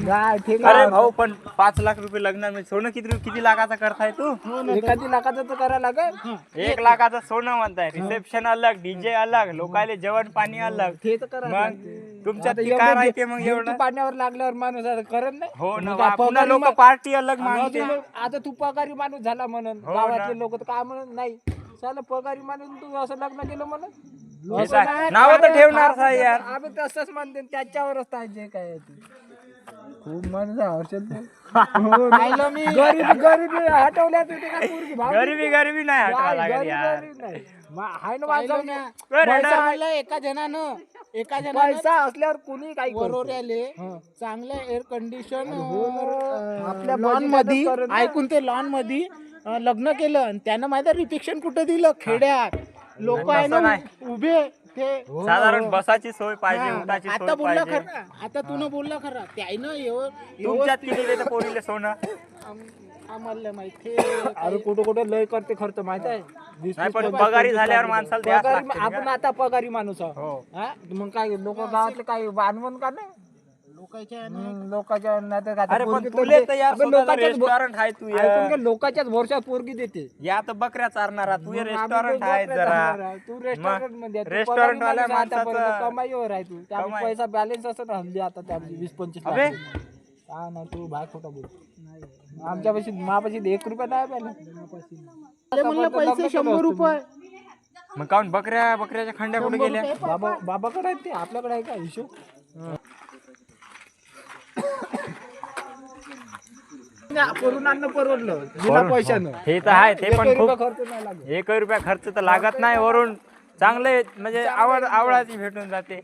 अरे भाऊ पण 5 लाख रुपये लग्नामध्ये सोनं किती लाखाचा करताय तू? एखादी लाखाचं तर करा लागेल. 1 लाखाचं सोनं म्हणताय, रिसेप्शन अलग, डीजे अलग, लोकायले जेवण पाणी अलग. ते तर करा मग तुमच्यात काय राहते मग एवढं? पाण्यावर लागल्यावर माणूस आता करत नाही. हो ना, मग काय पुन्हा लोक पगारी पार्टी अलग मा- मागते. आता तू पगारी माणूस झाला म्हणून हो गावातले ना. लोक तर काय म्हणून नाही चाल पगारी माणूस तू असं लग्न केलं म्हणून हे काय? नावं तर ठेवणारच आहे यार. आम्ही तसंच म्हणते त्याच्यावरच आहे जे काय आहे ते. खूप माणूस हर्षल गरीबी हटवल्या तू ते काय पोरगी भाव गरिबी नाही हटवा लागली गरीब यार. गरीब नाही. हाय ना माझं एका जणानं पैसा असल्यावर कुणी काही करतं. वरोऱ्याले चांगलं एअर कंडिशन आपल्या लॉन budget मध्ये मध्येच करून ऐकून ते लॉन मध्ये लग्न केलं आणि त्यानं माहिती रिफिक्शन कुठं दिलं खेड्यात लोक आहे ना उभे ते साधारण बसाची सोय पाहिजे, उठाची आता सोय बोलला पाहिजे. खरं आता तुनं बोलला खरं त्यानं तुमच्यात किती देते पोरीले सोनं? आम्हाला माहिती अरे कुठं कुठं लय करते खर्च माहित आहे नाही पण पगारी झाल्यावर माणसाला द्यास पगारी लागते आपण का? आता पगारी माणूस आहोत हो. हा? मग काय लोक गावातले काही बांधवण का नाही लोकांच्या नाही तर काय अरे पण पोरगी तर तुले दे- तर यार आपण लोकांच्याच रेस्टॉरंट आहे तू ऐकून घे, लोकांच्याच भरशात पोरगी देते या तर बकऱ्या चारणारा तू मग रेस्टॉरंट आम्ही आहे तो जरा. बकऱ्या तू रेस्टॉरंट मध्ये आहे. तू रेस्टॉरंट पगारी वाल्या माणूस आहे आतापर्यंत, माणसाचं- कमाईवर आहे तू त्यामुळे कमाई. पैसा बॅलन्स असत हल्ली आता त्या 20-25 अबे. लाख काय नाही तू भाय खोटा बोल आमच्यापाशी मापाशी 1 रुपया नाही पहिला म्हणलं पैसे 100 रुपये मग काऊन बकऱ्याच्या खंड्या कुठे गेल्या? बाबाकडे आहेत ते आपल्याकडे आहे का हिशोब करून आणणं परवडलं बिना पैशानं हे तर आहे, ते पण एक खूप रुपया खर्च नाही लागत 1 रुपया खर्च तर लागत नाही, वरून चांगले म्हणजे आवडाची भेटून जाते.